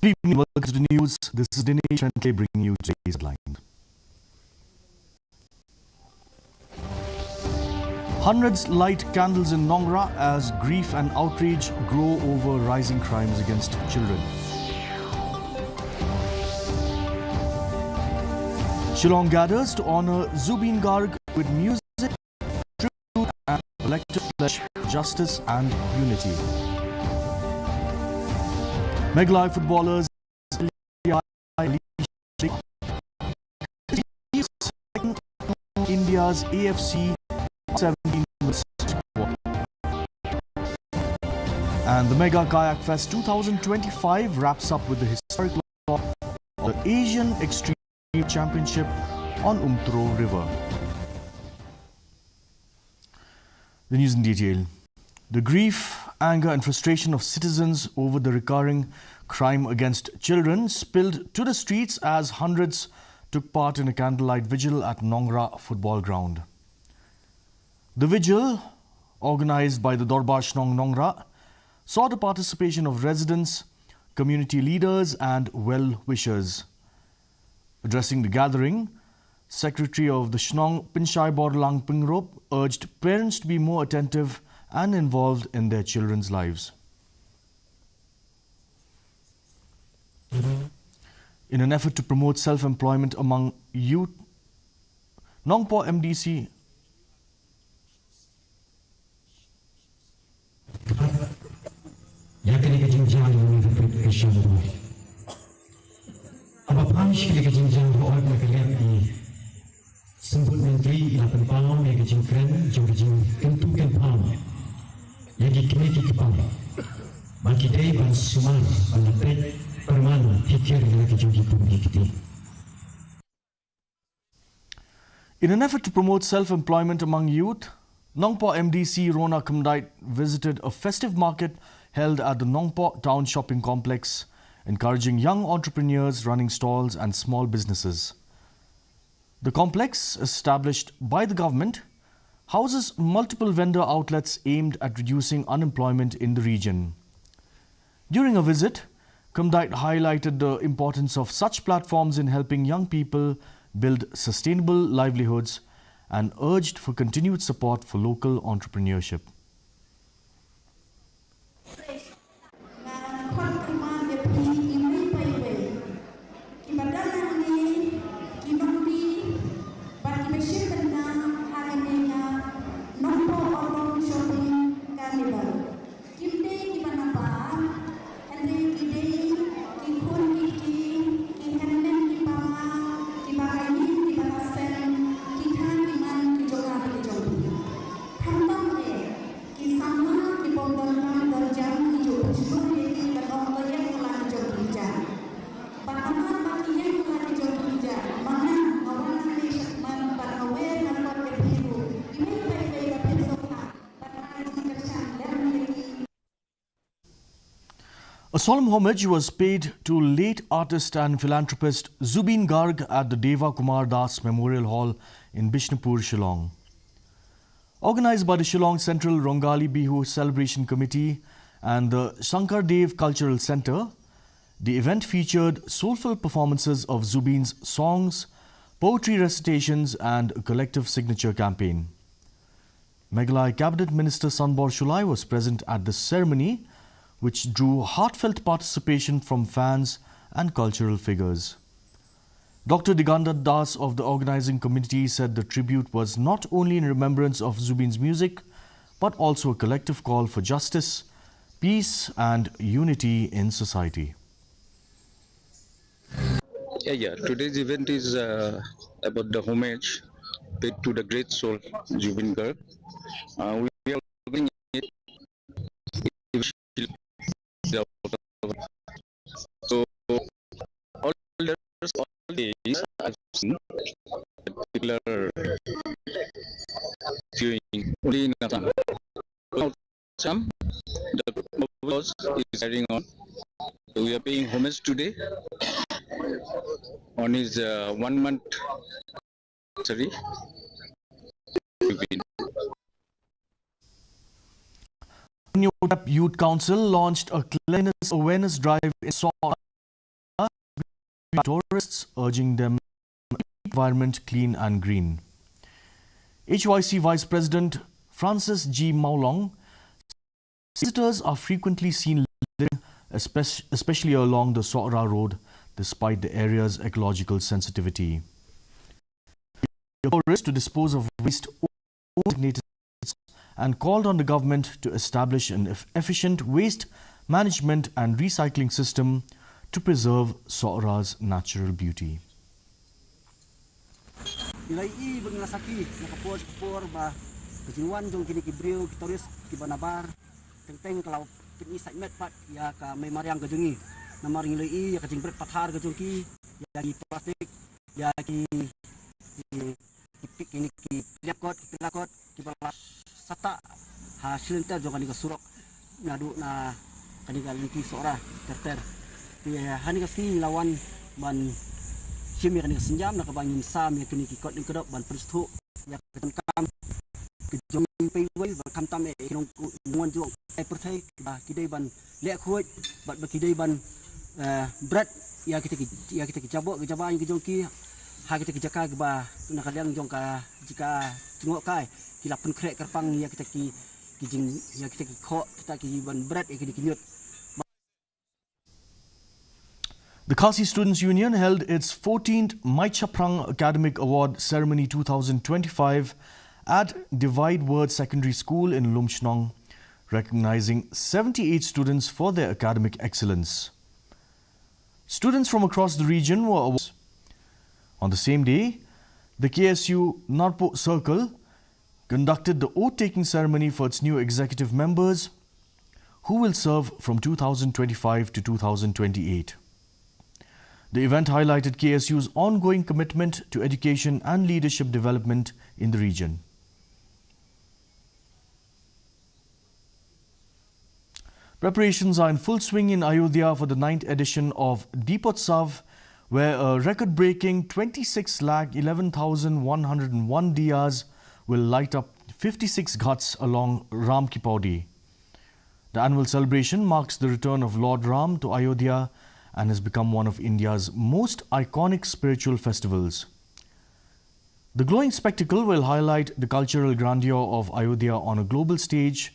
Good evening, welcome to the news. This is Dinesh and Clay bringing you today's headline. Hundreds light candles in Nongra as grief and outrage grow over rising crimes against children. Shillong gathers to honor Zubin Garg with music, tribute and collective pledge for justice and unity. Meghalaya footballers India's AFC 17 squad. And the Megha Kayak Fest 2025 wraps up with the historic launch of the Asian Extreme Championship on Umtro River. The news in detail. The grief, anger and frustration of citizens over the recurring crime against children spilled to the streets as hundreds took part in a candlelight vigil at Nongra football ground. The vigil, organized by the Dorbar Shnong Nongra, saw the participation of residents, community leaders and well-wishers. Addressing the gathering, Secretary of the Shnong Pinshai Borlang Pingrop urged parents to be more attentive and involved in their children's lives. In an effort to promote self-employment among youth, Nongpo MDC Sembut menteri ilapan pangau yang kejing keren jauh kejing kentu ken pam yang kini kepang bagi day ban suman banapet permanu pikir yang kejing kipung kiti. In an effort to promote self-employment among youth, Nongpo MDC Rona Kamdait visited a festive market held at the Nongpo Town Shopping Complex, encouraging young entrepreneurs running stalls and small businesses. The complex, established by the government, houses multiple vendor outlets aimed at reducing unemployment in the region. During a visit, Kamdait highlighted the importance of such platforms in helping young people build sustainable livelihoods and urged for continued support for local entrepreneurship. A solemn homage was paid to late artist and philanthropist Zubin Garg at the Deva Kumar Das Memorial Hall in Bishnupur, Shillong. Organized by the Shillong Central Rongali Bihu Celebration Committee and the Shankar Dev Cultural Centre, the event featured soulful performances of Zubin's songs, poetry recitations and a collective signature campaign. Meghalaya Cabinet Minister Sanbor Shulai was present at the ceremony, which drew heartfelt participation from fans and cultural figures. Dr. Diganda Das of the organizing committee said the tribute was not only in remembrance of Zubin's music, but also a collective call for justice, peace and unity in society. Today's event is about the homage paid to the great soul Zubin Garg. We are doing it. So all days I've seen particular viewing only in Assam. Some the was is carrying on. So we are paying homage today on his 1 month anniversary. Youth Council launched a cleanliness awareness drive in tourists, urging them to keep the environment clean and green. HYC Vice President Francis G. Maulong said visitors are frequently seen littering, especially along the Sora Road, despite the area's ecological sensitivity. He urged to dispose of waste over designated sites and called on the government to establish an efficient waste management and recycling system to preserve Sora's natural beauty. Nilai i bang nasaki nakapor ba kejinuan jong kini kibriu kitoris kibanabar teng kalau kini met pat ya ka may mariang gajungi namar nilai i ya kajing pathar gajungki ya ki plastik ya ki kini ki pilakot ki pala sata hasilnya jong kani surok ngadu na kani galinti Sora terter ya hani kasni lawan ban Kami akan senjam nak kebangin sam yang kini kikot yang kedok ban peristu yang ketenkam kejong payuai ban kamtam ekong muan jong pertai kidai ban lek kuat ban kidai ban berat ya kita kejabok kejaban kejong ki ha kita kejaka ba nak kalian jong ka jika tengok kai kilap pen krek kerpang ya kita ki kijing ya kita kikot kita ki ban berat ya kita kinyut. The Khasi Students' Union held its 14th Mai Chaprang Academic Award Ceremony 2025 at Divide Word Secondary School in Lumshnong, recognizing 78 students for their academic excellence. Students from across the region were awarded. On the same day, the KSU Narpo Circle conducted the oath-taking ceremony for its new executive members, who will serve from 2025 to 2028. The event highlighted KSU's ongoing commitment to education and leadership development in the region. Preparations are in full swing in Ayodhya for the 9th edition of Deepotsav, where a record-breaking 26,11,101 diyas will light up 56 ghats along Ram Ki Paudi. The annual celebration marks the return of Lord Ram to Ayodhya and has become one of India's most iconic spiritual festivals. The glowing spectacle will highlight the cultural grandeur of Ayodhya on a global stage,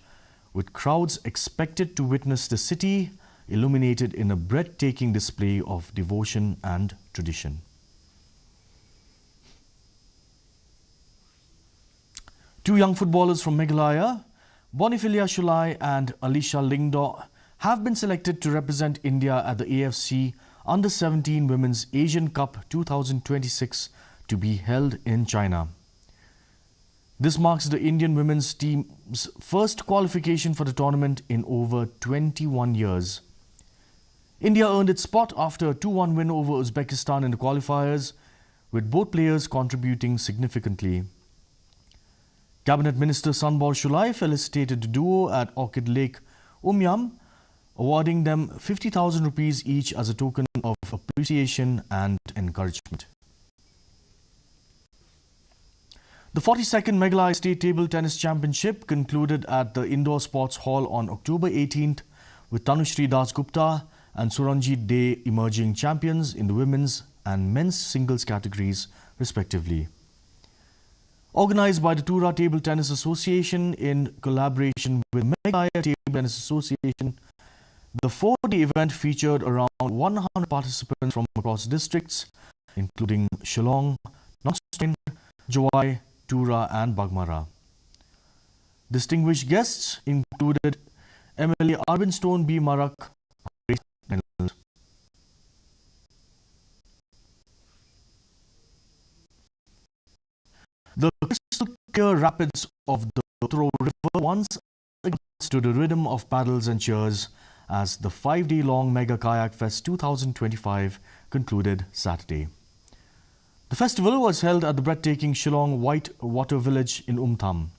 with crowds expected to witness the city illuminated in a breathtaking display of devotion and tradition. Two young footballers from Meghalaya, Bonifilia Shulai and Alisha Lingdo, have been selected to represent India at the AFC Under-17 Women's Asian Cup 2026 to be held in China. This marks the Indian women's team's first qualification for the tournament in over 21 years. India earned its spot after a 2-1 win over Uzbekistan in the qualifiers, with both players contributing significantly. Cabinet Minister Sanbor Shulai felicitated the duo at Orchid Lake, Umyam, awarding them 50,000 rupees each as a token of appreciation and encouragement. The 42nd Meghalaya State Table Tennis Championship concluded at the Indoor Sports Hall on October 18th, with Tanushri Das Gupta and Suranjit Dey emerging champions in the women's and men's singles categories, respectively. Organized by the Tura Table Tennis Association in collaboration with Meghalaya Table Tennis Association, the 4-day event featured around 100 participants from across districts, including Shillong, Nongstoin, Jawai, Tura and Bagmara. Distinguished guests included MLA Arvinstone B. Marak. The crystal clear rapids of the Toro River once again to the rhythm of paddles and cheers as the 5-day-long Mega Kayak Fest 2025 concluded Saturday. The festival was held at the breathtaking Shillong White Water Village in Umtham.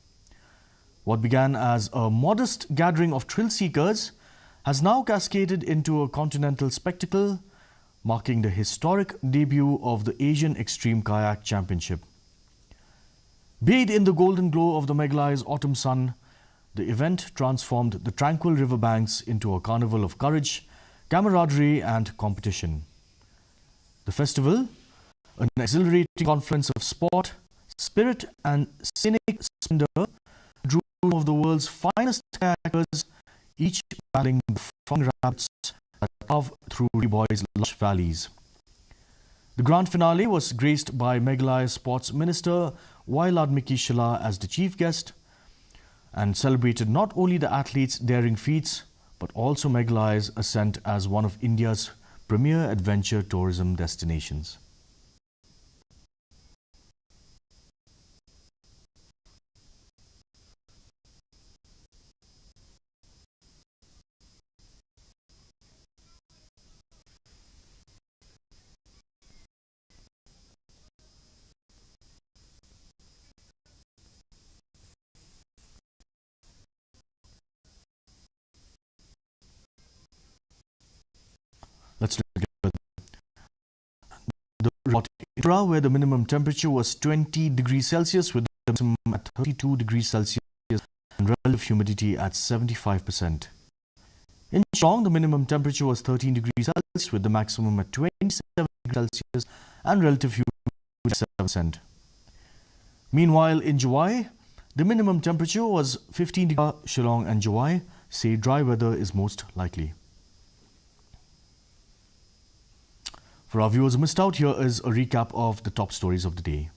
What began as a modest gathering of thrill seekers has now cascaded into a continental spectacle, marking the historic debut of the Asian Extreme Kayak Championship. Bathed in the golden glow of the Meghalaya's autumn sun, the event transformed the tranquil riverbanks into a carnival of courage, camaraderie and competition. The festival, an exhilarating confluence of sport, spirit and scenic splendor, drew some of the world's finest kayakers, each battling the fun rapids that carve through Boy's lush valleys. The grand finale was graced by Meghalaya Sports Minister Miki Shala as the chief guest and celebrated not only the athletes' daring feats but also Meghalaya's ascent as one of India's premier adventure tourism destinations. Let's look at the resort in Tripura, where the minimum temperature was 20 degrees Celsius with the maximum at 32 degrees Celsius and relative humidity at 75%. In Shillong, the minimum temperature was 13 degrees Celsius with the maximum at 27 degrees Celsius and relative humidity at 7%. Meanwhile, in July, the minimum temperature was 15 degrees. Shillong and July say dry weather is most likely. For our viewers who missed out, here is a recap of the top stories of the day.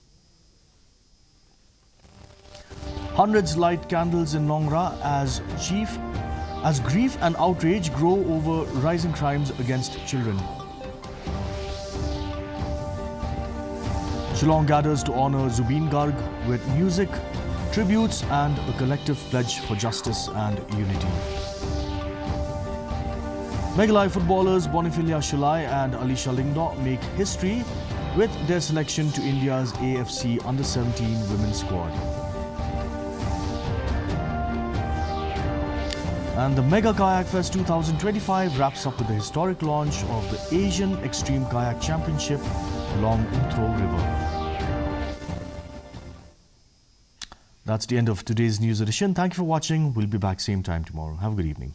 Hundreds light candles in Nongra as grief and outrage grow over rising crimes against children. Shillong gathers to honor Zubin Garg with music, tributes and a collective pledge for justice and unity. Meghalaya footballers Bonifilia Shulai and Alisha Lingdo make history with their selection to India's AFC Under-17 women's squad. And the Megha Kayak Fest 2025 wraps up with the historic launch of the Asian Extreme Kayak Championship along Uthro River. That's the end of today's news edition. Thank you for watching. We'll be back same time tomorrow. Have a good evening.